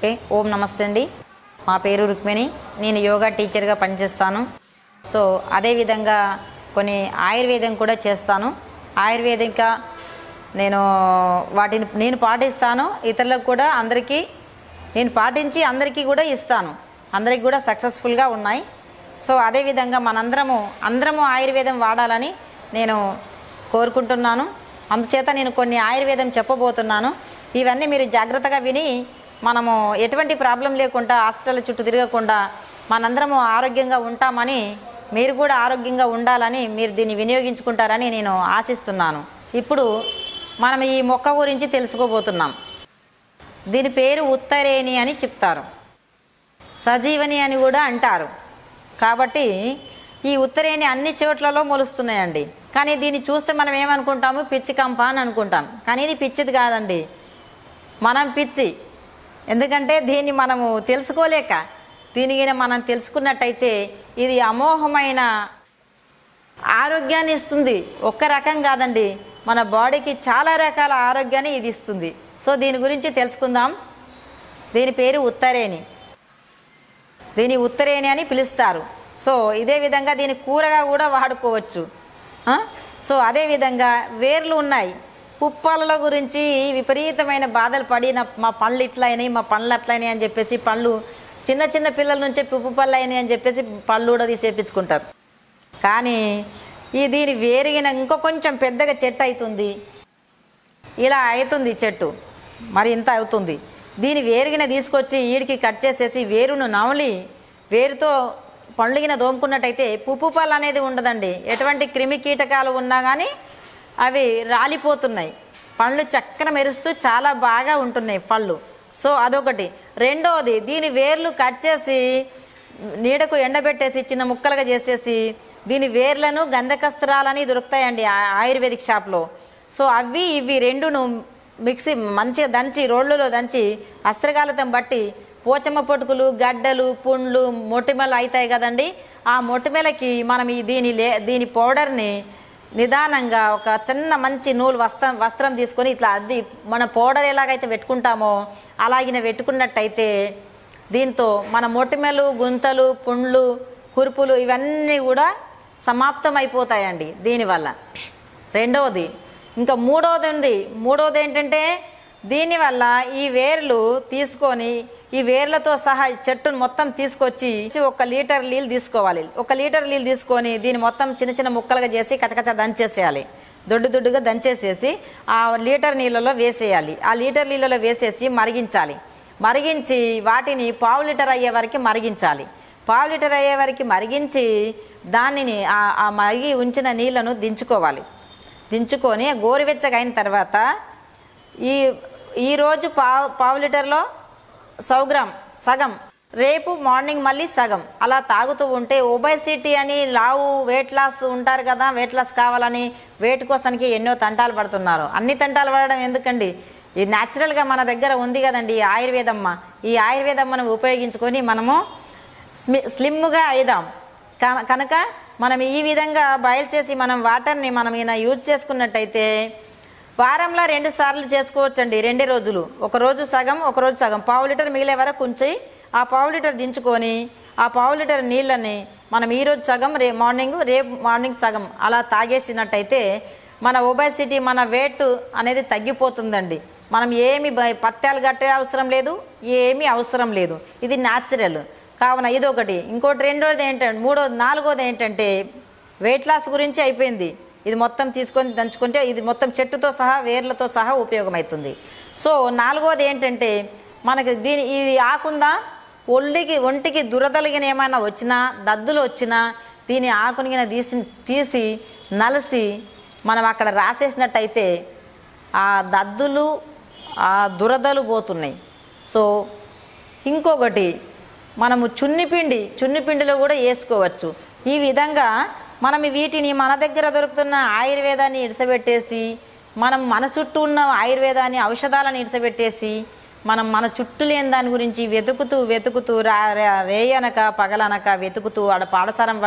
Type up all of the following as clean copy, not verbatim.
Okay, ఓం నమస్తే అండి. మా పేరు రుక్మిణి. నేను యోగా టీచర్గా పనిచేస్తాను. సో అదేవిధంగా కొన్ని ఆయుర్వేదం కూడా చేస్తాను. ఆయుర్వేదిక వాటిని నేను పాటిస్తాను. ఇతరులకు కూడా నేను పాటించి అందరికీ కూడా ఇస్తాను. అందరికీ కూడా సక్సెస్ఫుల్గా ఉన్నాయి. సో అదేవిధంగా అందరము ఆయుర్వేదం వాడాలని నేను కోరుకుంటున్నాను. అందుచేత నేను కొన్ని ఆయుర్వేదం చెప్పబోతున్నాను. ఇవన్నీ మీరు జాగ్రత్తగా విని మనము ఎటువంటి ప్రాబ్లం లేకుండా హాస్పిటల్ చుట్టూ తిరగకుండా మనందరము ఆరోగ్యంగా ఉంటామని, మీరు కూడా ఆరోగ్యంగా ఉండాలని, మీరు దీన్ని వినియోగించుకుంటారని నేను ఆశిస్తున్నాను. ఇప్పుడు మనం ఈ మొక్క గురించి తెలుసుకోబోతున్నాం. దీని పేరు ఉత్తరేణి అని చెప్తారు, సజీవని అని కూడా అంటారు. కాబట్టి ఈ ఉత్తరేణి అన్ని చోట్లలో మొలుస్తున్నాయండి. కానీ దీన్ని చూస్తే మనం ఏమనుకుంటాము, పిచ్చి కంప అని అనుకుంటాం. కానీ ఇది పిచ్చిది కాదండి, మనం పిచ్చి. ఎందుకంటే దీన్ని మనము తెలుసుకోలేక, దీనిని మనం తెలుసుకున్నట్టయితే ఇది అమోఘమైన ఆరోగ్యాన్ని ఇస్తుంది. ఒక్క రకం కాదండి, మన బాడీకి చాలా రకాల ఆరోగ్యాన్ని ఇది ఇస్తుంది. సో దీని గురించి తెలుసుకుందాం. దీని పేరు ఉత్తరేణి. దీని ఉత్తరేణి అని పిలుస్తారు. సో ఇదే విధంగా దీని కూరగా కూడా వాడుకోవచ్చు. సో అదేవిధంగా వేర్లు ఉన్నాయి. పుప్పాలలో గురించి విపరీతమైన బాధలు పడి మా పళ్ళు ఇట్లయినాయి, మా పళ్ళు అట్లయినాయి అని చెప్పేసి పళ్ళు చిన్న చిన్న పిల్లల నుంచే పుప్పు పళ్ళు అయినాయి అని చెప్పేసి పళ్ళు కూడా తీసేపించుకుంటారు. కానీ దీని వేరిగిన ఇంకో కొంచెం పెద్దగా చెట్టు అవుతుంది. ఇలా అవుతుంది చెట్టు, మరి ఇంత అవుతుంది. దీని వేరుగిన తీసుకొచ్చి ఈడికి కట్ చేసేసి వేరును నవలి వేరుతో పండుగిన దోముకున్నట్టయితే పుప్పు పళ్ళు అనేది ఉండదండి. ఎటువంటి క్రిమి కీటకాలు ఉన్నా కానీ అవి రాలిపోతున్నాయి. పళ్ళు చక్కన మెరుస్తూ చాలా బాగా ఉంటున్నాయి పళ్ళు. సో అదొకటి. రెండవది, దీని వేర్లు కట్ చేసి నీడకు ఎండబెట్టేసి చిన్న ముక్కలుగా చేసేసి దీని వేర్లను గంధకస్త్రాలని దొరుకుతాయండి ఆయుర్వేదిక్ షాప్లో. సో ఇవి రెండును మిక్సీ మంచిగా దంచి రోళ్ళలో దంచి అస్త్రకాలతం బట్టి పోచమ్మ పొటుకులు, గడ్డలు, పుండ్లు, మొటిమలు అవుతాయి కదండి. ఆ మొటిమలకి మనం దీని పౌడర్ని నిదానంగా ఒక చిన్న మంచి నూలు వస్త్రం తీసుకొని ఇట్లా అద్ది మన పౌడర్ ఎలాగైతే పెట్టుకుంటామో అలాగిన పెట్టుకున్నట్టయితే దీంతో మన మొటిమలు, గుంతలు, పుండ్లు, కురుపులు ఇవన్నీ కూడా సమాప్తం అయిపోతాయండి దీనివల్ల. రెండవది, ఇంకా మూడవది ఉంది. మూడవది ఏంటంటే దీనివల్ల ఈ వేర్లు తీసుకొని ఈ వేర్లతో సహా చెట్టును మొత్తం తీసుకొచ్చి 1 లీటర్ నీళ్ళు తీసుకోవాలి. 1 లీటర్ నీళ్ళు తీసుకొని దీన్ని మొత్తం చిన్న చిన్న ముక్కలుగా చేసి కచకచ దంచేసేయాలి. దొడ్డుగా దంచేసేసి ఆ లీటర్ నీళ్ళలో వేసేయాలి. ఆ లీటర్ నీళ్ళలో వేసేసి మరిగించాలి. మరిగించి వాటిని పావు లీటర్ అయ్యే వరకు మరిగించాలి. పావు లీటర్ అయ్యే వరకు మరిగించి దానిని ఆ మరిగి ఉంచిన నీళ్ళను దించుకొని గోరువెచ్చగా అయిన తర్వాత ఈరోజు పావు లీటర్లో 100 గ్రామ్ సగం, రేపు మార్నింగ్ మళ్ళీ సగం అలా తాగుతూ ఉంటే ఒబేసిటీ అని వెయిట్ లాస్ ఉంటారు కదా, వెయిట్ లాస్ కావాలని వెయిట్ కోసానికి ఎన్నో తంటాలు పడుతున్నారు. అన్ని తంటాలు పడడం ఎందుకండి, ఇది న్యాచురల్గా మన దగ్గర ఉంది కదండి ఆయుర్వేదమ్మ. ఈ ఆయుర్వేదమ్మను ఉపయోగించుకొని మనము స్లిమ్గా అయిదాం. కనుక మనం ఈ విధంగా బాయిల్ చేసి మనం వాటర్ని మనం యూజ్ చేసుకున్నట్టయితే వారంలో 2 సార్లు చేసుకోవచ్చండి. 2 రోజులు, ఒకరోజు సగం ఒకరోజు సగం, పావు లీటర్ మిగిలే వరకు ఉంచి ఆ పావు లీటర్ దించుకొని ఆ పావు లీటర్ నీళ్ళని మనం ఈరోజు సగం, రేపు మార్నింగ్ సగం అలా తాగేసినట్టయితే మన ఒబేసిటీ, మన వెయిట్ అనేది తగ్గిపోతుందండి. మనం ఏమి పత్యాలు కట్టే అవసరం లేదు, ఏమీ అవసరం లేదు. ఇది న్యాచురల్ కావున ఇదొకటి. ఇంకోటి రెండోది ఏంటంటే నాలుగోది ఏంటంటే వెయిట్ లాస్ గురించి అయిపోయింది. ఇది మొత్తం తీసుకొని దంచుకుంటే ఇది మొత్తం చెట్టుతో సహా వేర్లతో సహా ఉపయోగమవుతుంది. సో నాలుగోది ఏంటంటే మనకి ఇది ఆకుందా ఒంటికి దురదలిగిన ఏమైనా వచ్చినా, దద్దులు వచ్చినా దీని ఆకునిగిన తీసి నలిసి మనం అక్కడ రాసేసినట్టయితే ఆ దద్దులు, ఆ దురదలు పోతున్నాయి. సో ఇంకొకటి, మనము చున్నిపిండిలో కూడా వేసుకోవచ్చు. ఈ విధంగా మనం వీటిని మన దగ్గర దొరుకుతున్న ఆయుర్వేదాన్ని ఇడిసబెట్టేసి మనం మన చుట్టూ ఉన్న ఆయుర్వేదాన్ని, ఔషధాలను ఇడిసబెట్టేసి మనం మన చుట్టూ లేని దాని గురించి వెతుకుతూ రేయనక పగలనక వెతుకుతూ ఆడ పాడసారం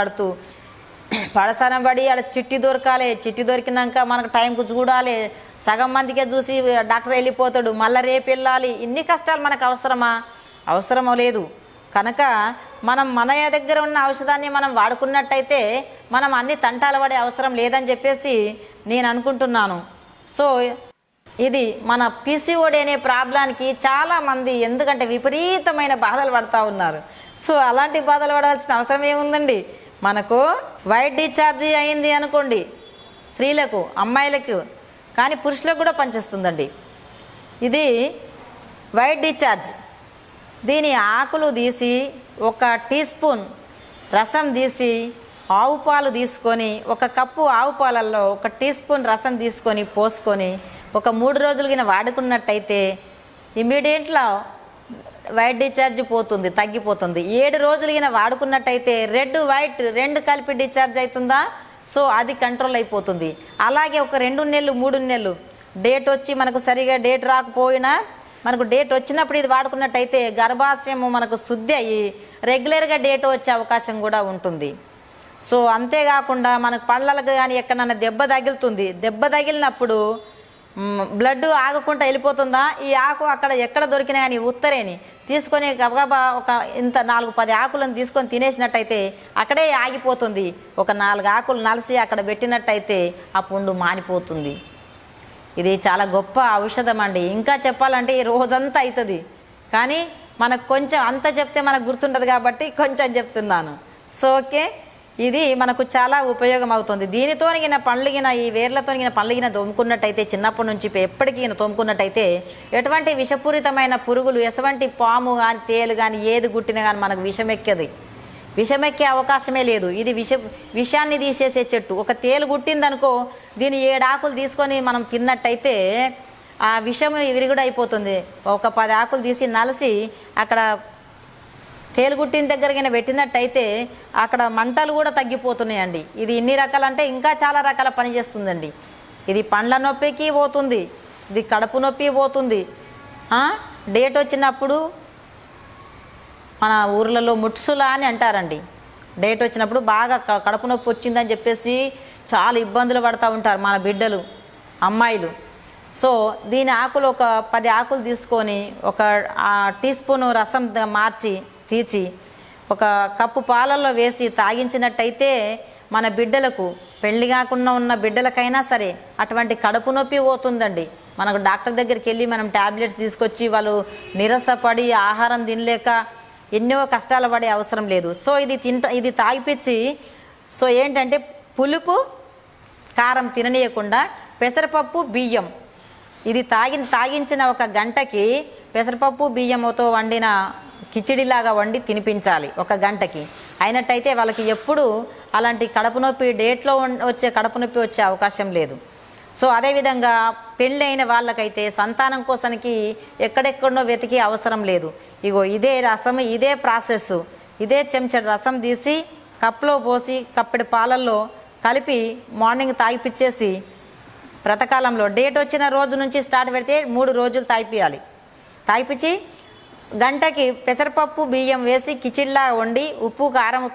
పడి ఆడ చిట్టి దొరకాలి. చిట్టి దొరికినాక మనకు టైంకు చూడాలి. సగం మందికే చూసి డాక్టర్ వెళ్ళిపోతాడు, మళ్ళీ రేపు వెళ్ళాలి. ఇన్ని కష్టాలు మనకు అవసరమా? అవసరం లేదు. కనుక మనం మన దగ్గర ఉన్న ఔషధాన్ని మనం వాడుకున్నట్టయితే మనం అన్ని తంటాలు పడే అవసరం లేదని చెప్పేసి నేను అనుకుంటున్నాను. సో ఇది మన పిసిఓడి అనే ప్రాబ్లానికి చాలామంది ఎందుకంటే విపరీతమైన బాధలు పడుతూ ఉన్నారు. సో అలాంటి బాధలు పడాల్సిన అవసరం ఏముందండి? మనకు వైట్ డిశ్చార్జీ అయింది అనుకోండి, స్త్రీలకు, అమ్మాయిలకు, కానీ పురుషులకు కూడా పనిచేస్తుందండి. ఇది వైట్ డిశ్చార్జ్. దీని ఆకులు తీసి 1 టీ స్పూన్ రసం తీసి ఆవు పాలు తీసుకొని, 1 కప్పు ఆవు పాలల్లో 1 టీ స్పూన్ రసం తీసుకొని పోసుకొని ఒక 3 రోజులు గిన వాడుకున్నట్టయితే ఇమీడియట్గా వైట్ డిశ్చార్జ్ పోతుంది, తగ్గిపోతుంది. 7 రోజులు గిన వాడుకున్నట్టయితే రెడ్ వైట్ 2 కలిపి డిశ్చార్జ్ అవుతుందా? సో అది కంట్రోల్ అయిపోతుంది. అలాగే ఒక 2 నెలలు 3 నెలలు డేట్ వచ్చి మనకు సరిగా డేట్ రాకపోయినా మనకు డేట్ వచ్చినప్పుడు ఇది వాడుకున్నట్టయితే గర్భాశయము మనకు శుద్ధి అయ్యి రెగ్యులర్గా డేట్ వచ్చే అవకాశం కూడా ఉంటుంది. సో అంతేకాకుండా మనకు పళ్ళలకు కానీ ఎక్కడన్నా దెబ్బ తగులుతుంది, దెబ్బ తగిలినప్పుడు బ్లడ్ ఆగకుండా వెళ్ళిపోతుందా? ఈ ఆకు అక్కడ ఎక్కడ దొరికినా కానీ ఉత్తరేని తీసుకొని గబగబా ఒక ఇంత 4-10 ఆకులను తీసుకొని తినేసినట్టయితే అక్కడే ఆగిపోతుంది. ఒక 4 ఆకులు నలిసి అక్కడ పెట్టినట్టయితే ఆ పుండు మానిపోతుంది. ఇది చాలా గొప్ప ఔషధం అండి. ఇంకా చెప్పాలంటే ఈ రోజంతా అవుతుంది, కానీ మనకు కొంచెం అంత చెప్తే మనకు గుర్తుంటుంది కాబట్టి కొంచెం చెప్తున్నాను. సో ఓకే, ఇది మనకు చాలా ఉపయోగం అవుతుంది. దీనితోనిగిన పండ్లుగిన ఈ వేర్లతోనిగిన పండ్లుగిన తోముకున్నట్టయితే చిన్నప్పటి నుంచి ఎప్పటికీ తోముకున్నట్టయితే ఎటువంటి విషపూరితమైన పురుగులు, ఎటువంటి పాము కానీ తేలు కానీ ఏది గుట్టినా కానీ మనకు విషమెక్కే అవకాశమే లేదు. ఇది విషాన్ని తీసేసే చెట్టు. ఒక తేలు గుట్టిందనుకో, దీని 7 ఆకులు తీసుకొని మనం తిన్నట్టయితే ఆ విషము విరుగుడు అయిపోతుంది. ఒక 10 ఆకులు తీసి నలిసి అక్కడ తేలుగుట్టిన దగ్గరగా పెట్టినట్టయితే అక్కడ మంటలు కూడా తగ్గిపోతున్నాయండి. ఇది ఇన్ని రకాలంటే ఇంకా చాలా రకాల పని చేస్తుందండి. ఇది పండ్ల నొప్పికి పోతుంది, ఇది కడుపు నొప్పి పోతుంది. డేట్ వచ్చినప్పుడు మన ఊర్లలో ముట్సులా అని అంటారండి. డేట్ వచ్చినప్పుడు బాగా కడుపు నొప్పి వచ్చిందని చెప్పేసి చాలా ఇబ్బందులు పడుతూ ఉంటారు మన బిడ్డలు, అమ్మాయిలు. సో దీని ఆకులు ఒక 10 ఆకులు తీసుకొని 1 టీ స్పూను రసం మార్చి తీర్చి 1 కప్పు పాలల్లో వేసి తాగించినట్టయితే మన బిడ్డలకు, పెళ్లి కాకుండా ఉన్న బిడ్డలకైనా సరే అటువంటి కడుపు నొప్పి పోతుందండి. మనకు డాక్టర్ దగ్గరికి వెళ్ళి మనం ట్యాబ్లెట్స్ తీసుకొచ్చి వాళ్ళు నిరసపడి ఆహారం తినలేక ఎన్నో కష్టాలు పడే అవసరం లేదు. సో ఇది తాగిపించి, సో ఏంటంటే పులుపు కారం తిననీయకుండా పెసరపప్పు బియ్యం ఇది తాగించిన 1 గంటకి పెసరపప్పు బియ్యంతో వండిన కిచిడిలాగా వండి తినిపించాలి 1 గంటకి. అయినట్టయితే వాళ్ళకి ఎప్పుడు అలాంటి కడుపు నొప్పి, డేట్లో వచ్చే కడుపు నొప్పి వచ్చే అవకాశం లేదు. సో అదేవిధంగా పెళ్ళైన వాళ్ళకైతే సంతానం కోసానికి ఎక్కడెక్కడో వెతికే అవసరం లేదు. ఇగో ఇదే రసం, ఇదే ప్రాసెస్, ఇదే చెంచడు రసం తీసి కప్లో పోసి కప్పెడు పాలల్లో కలిపి మార్నింగ్ తాగిపిచ్చేసి బ్రతకాలంలో డేట్ వచ్చిన రోజు నుంచి స్టార్ట్ పెడితే 3 రోజులు తాగిపియాలి. తాగిపించి గంటకి పెసరపప్పు బియ్యం వేసి కిచిడిలా వండి ఉప్పు కారం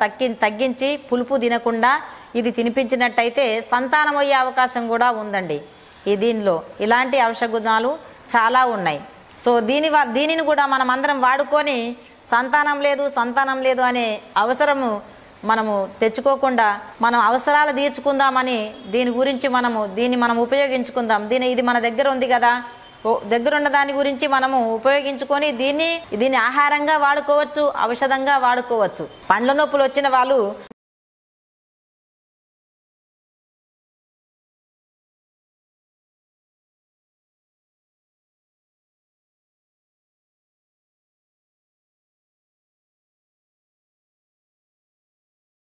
తగ్గించి పులుపు తినకుండా ఇది తినిపించినట్టయితే సంతానం అయ్యే అవకాశం కూడా ఉందండి. దీనిలో ఇలాంటి ఔషధ గుణాలు చాలా ఉన్నాయి. సో దీనిని కూడా మనం అందరం వాడుకొని సంతానం లేదు అనే అవసరము మనము తెచ్చుకోకుండా మనం అవసరాలు తీర్చుకుందామని దీని గురించి దీన్ని మనం ఉపయోగించుకుందాం. ఇది మన దగ్గర ఉంది కదా, దగ్గరున్న దాని గురించి మనము ఉపయోగించుకొని దీన్ని ఆహారంగా వాడుకోవచ్చు, ఔషధంగా వాడుకోవచ్చు. పండ్ల నొప్పులు వచ్చిన వాళ్ళు